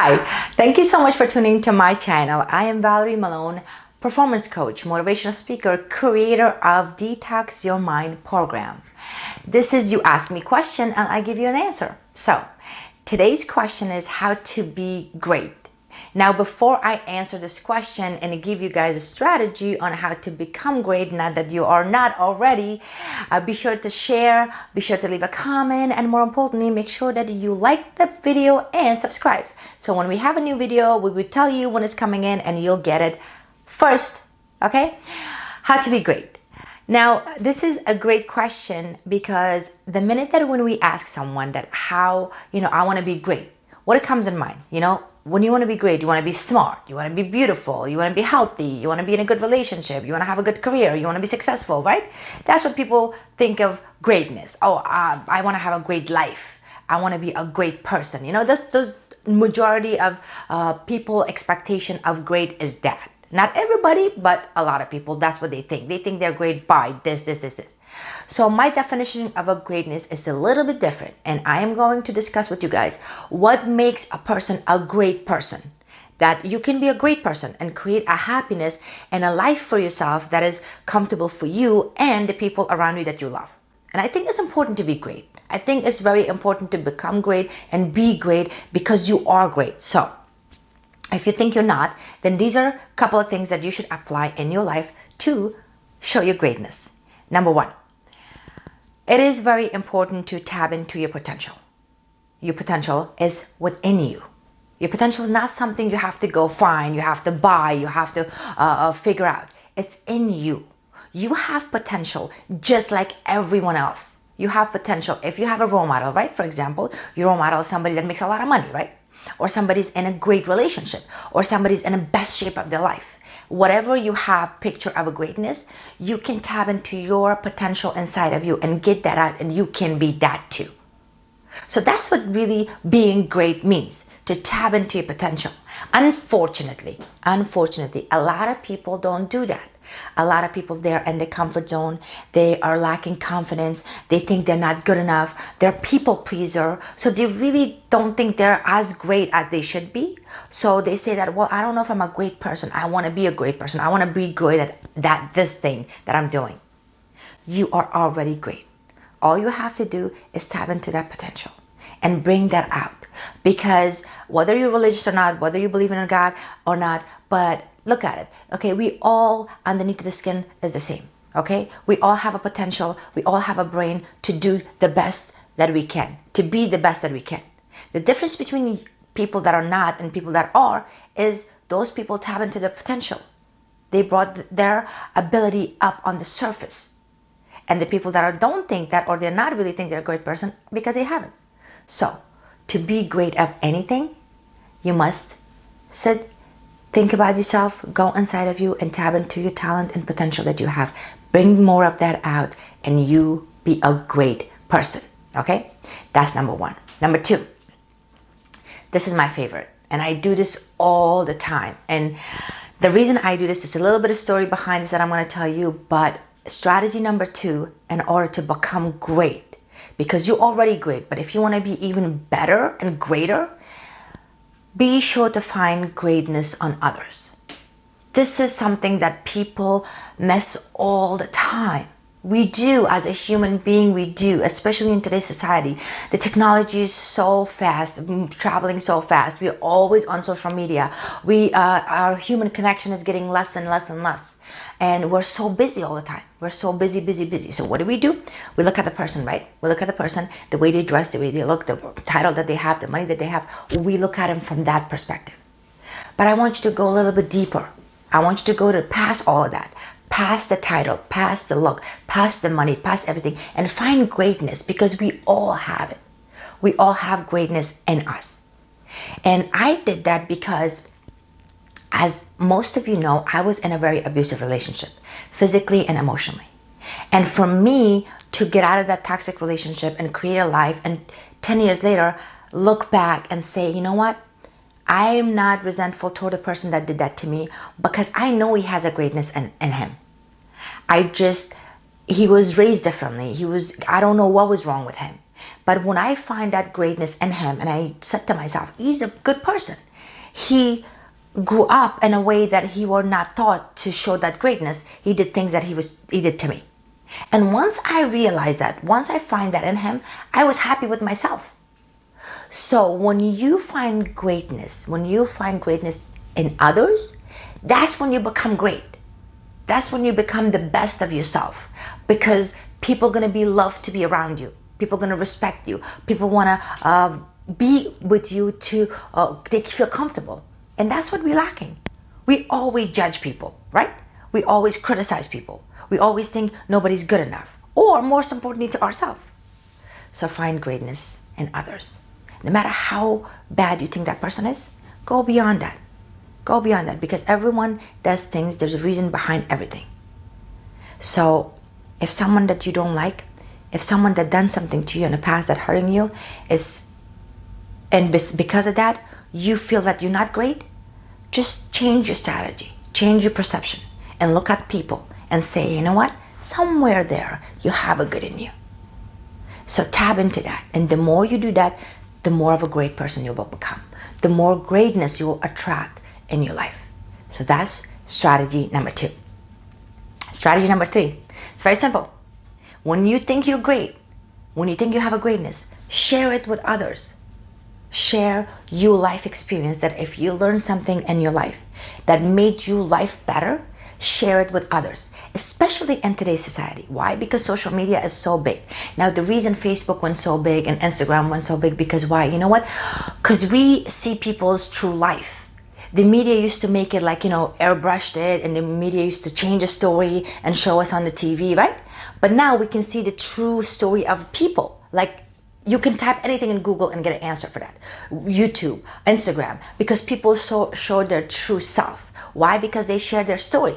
Hi, thank you so much for tuning to my channel. I am Valery Molone, performance coach, motivational speaker, creator of Detox Your Mind program. This is you ask me a question and I give you an answer. So today's question is how to be great. Now, before I answer this question and give you guys a strategy on how to become great, not that you are not already, be sure to share, be sure to leave a comment, and more importantly, make sure that you like the video and subscribe. So when we have a new video, we will tell you when it's coming in and you'll get it first, okay? How to be great. Now, this is a great question because the minute that when we ask someone that how, I want to be great, what comes in mind, when you want to be great, you want to be smart, you want to be beautiful, you want to be healthy, you want to be in a good relationship, you want to have a good career, you want to be successful, right? That's what people think of greatness. Oh, I want to have a great life. I want to be a great person. Those majority of people expectation of great is that. Not everybody, but a lot of people, that's what they think. They think they're great by this. So my definition of a greatness is a little bit different. And I am going to discuss with you guys what makes a person a great person. That you can be a great person and create a happiness and a life for yourself that is comfortable for you and the people around you that you love. And I think it's important to be great. I think it's very important to become great and be great because you are great. So if you think you're not, then these are a couple of things that you should apply in your life to show your greatness. Number one, it is very important to tap into your potential. Your potential is within you. Your potential is not something you have to go find, you have to buy, you have to figure out. It's in you. You have potential just like everyone else. You have potential. If you have a role model, right? For example, your role model is somebody that makes a lot of money, right? Or somebody's in a great relationship, or somebody's in the best shape of their life. Whatever you have picture of a greatness, you can tap into your potential inside of you and get that out, and you can be that too. So that's what really being great means, to tap into your potential. Unfortunately, a lot of people don't do that. A lot of people, they're in the comfort zone. They are lacking confidence. They think they're not good enough. They're people pleaser. So they really don't think they're as great as they should be. So they say that, well, I don't know if I'm a great person. I want to be a great person. I want to be great at this thing that I'm doing. You are already great. All you have to do is tap into that potential and bring that out. Because whether you're religious or not, whether you believe in a God or not, but look at it. Okay, we all underneath the skin is the same. Okay, we all have a potential. We all have a brain to do the best that we can, to be the best that we can. The difference between people that are not and people that are is those people tap into their potential. They brought their ability up on the surface. And the people that don't think that, or they're not really think they're a great person because they haven't. So to be great at anything, you must sit, think about yourself, go inside of you and tap into your talent and potential that you have. Bring more of that out and you be a great person, okay? That's number one. Number two, this is my favorite and I do this all the time. And the reason I do this is a little bit of story behind this that I'm gonna tell you, but strategy number two, in order to become great, because you're already great, but if you wanna be even better and greater, be sure to find greatness on others. This is something that people miss all the time. We do, as a human being, we do, especially in today's society. The technology is so fast, traveling so fast. We're always on social media. Our human connection is getting less and less and less. And we're so busy all the time. We're so busy. So what do? We look at the person, right? We look at the person, the way they dress, the way they look, the title that they have, the money that they have. We look at them from that perspective. But I want you to go a little bit deeper. I want you to go to past all of that. Past the title, past the look, past the money, past everything, and find greatness, because we all have it. We all have greatness in us. And I did that because, as most of you know, I was in a very abusive relationship, physically and emotionally. And for me to get out of that toxic relationship and create a life, and 10 years later, look back and say, you know what? I am not resentful toward the person that did that to me, because I know he has a greatness in him. He was raised differently. I don't know what was wrong with him. But when I find that greatness in him and I said to myself, he's a good person. He grew up in a way that he was not taught to show that greatness. He did things that he did to me. And once I realized that, once I find that in him, I was happy with myself. So when you find greatness in others, that's when you become great. That's when you become the best of yourself, because people are going to be loved to be around you. People are going to respect you. People want to be with you to they feel comfortable. And that's what we're lacking. We always judge people, right? We always criticize people. We always think nobody's good enough, or most importantly, to ourselves. So find greatness in others. No matter how bad you think that person is, go beyond that. Go beyond that, because everyone does things. There's a reason behind everything. So if someone that you don't like, if someone that done something to you in the past that hurting you because of that, you feel that you're not great, just change your strategy, change your perception, and look at people and say, you know what? Somewhere there, you have a good in you. So tap into that. And the more you do that, the more of a great person you will become. The more greatness you will attract in your life. So that's strategy number 2. Strategy number 3. It's very simple. When you think you're great, when you think you have a greatness, share it with others. Share your life experience, that if you learned something in your life that made your life better, share it with others, especially in today's society. Why? Because social media is so big. Now, the reason Facebook went so big and Instagram went so big, because why? You know what? Because we see people's true life. The media used to make it like, airbrushed it, and the media used to change a story and show us on the TV, right? But now we can see the true story of people. Like, you can type anything in Google and get an answer for that. YouTube, Instagram, because people show their true self. Why? Because they share their story.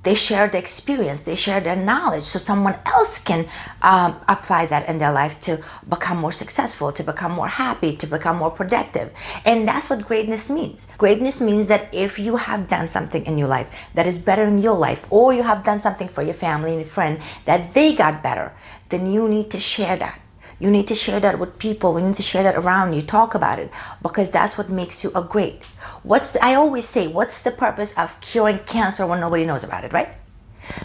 They share the experience, they share their knowledge, so someone else can apply that in their life to become more successful, to become more happy, to become more productive. And that's what greatness means. Greatness means that if you have done something in your life that is better in your life, or you have done something for your family and your friend that they got better, then you need to share that. You need to share that with people. We need to share that around you. Talk about it, because that's what makes you a great. I always say, what's the purpose of curing cancer when nobody knows about it, right?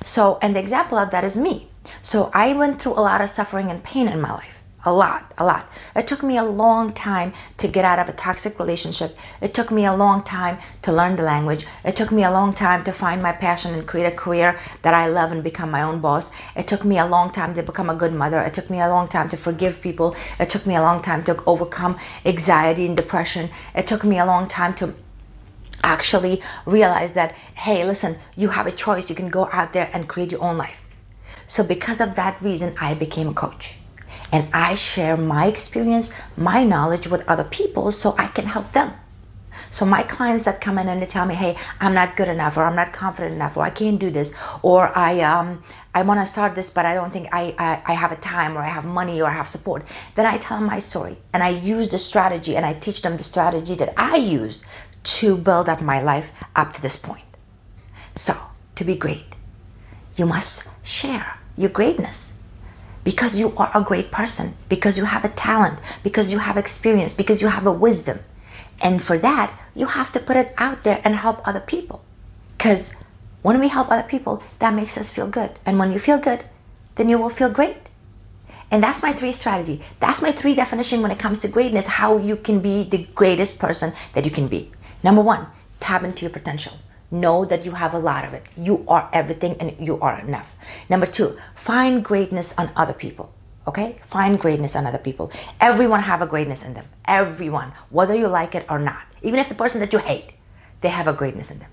So, and the example of that is me. So I went through a lot of suffering and pain in my life. A lot. It took me a long time to get out of a toxic relationship. It took me a long time to learn the language. It took me a long time to find my passion and create a career that I love and become my own boss. It took me a long time to become a good mother. It took me a long time to forgive people. It took me a long time to overcome anxiety and depression. It took me a long time to actually realize that, hey, listen, you have a choice. You can go out there and create your own life. So because of that reason, I became a coach. And I share my experience, my knowledge with other people so I can help them. So my clients that come in and they tell me, hey, I'm not good enough, or I'm not confident enough, or I can't do this, or I want to start this, but I don't think I have a time, or I have money, or I have support. Then I tell them my story, and I use the strategy, and I teach them the strategy that I used to build up my life up to this point. So to be great, you must share your greatness. Because you are a great person, because you have a talent, because you have experience, because you have a wisdom. And for that, you have to put it out there and help other people. Because when we help other people, that makes us feel good. And when you feel good, then you will feel great. And that's my 3 strategy. That's my 3 definition when it comes to greatness, how you can be the greatest person that you can be. Number 1, tap into your potential. Know that you have a lot of it. You are everything and you are enough. Number 2, find greatness on other people. Okay? Find greatness on other people. Everyone have a greatness in them. Everyone. Whether you like it or not. Even if the person that you hate, they have a greatness in them.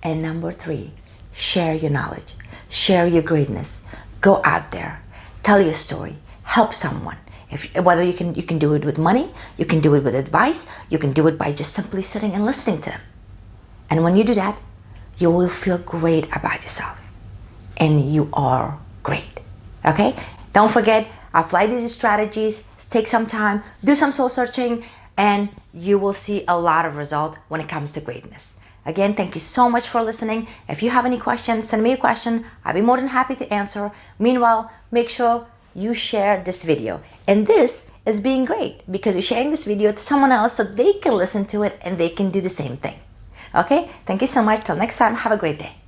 And number 3, share your knowledge. Share your greatness. Go out there. Tell your story. Help someone. Whether you can do it with money, you can do it with advice, you can do it by just simply sitting and listening to them. And when you do that, you will feel great about yourself. And you are great. Okay? Don't forget, apply these strategies, take some time, do some soul searching, and you will see a lot of result when it comes to greatness. Again, thank you so much for listening. If you have any questions, send me a question. I'll be more than happy to answer. Meanwhile, make sure you share this video. And this is being great because you're sharing this video to someone else so they can listen to it and they can do the same thing. Okay, thank you so much. Till next time, have a great day.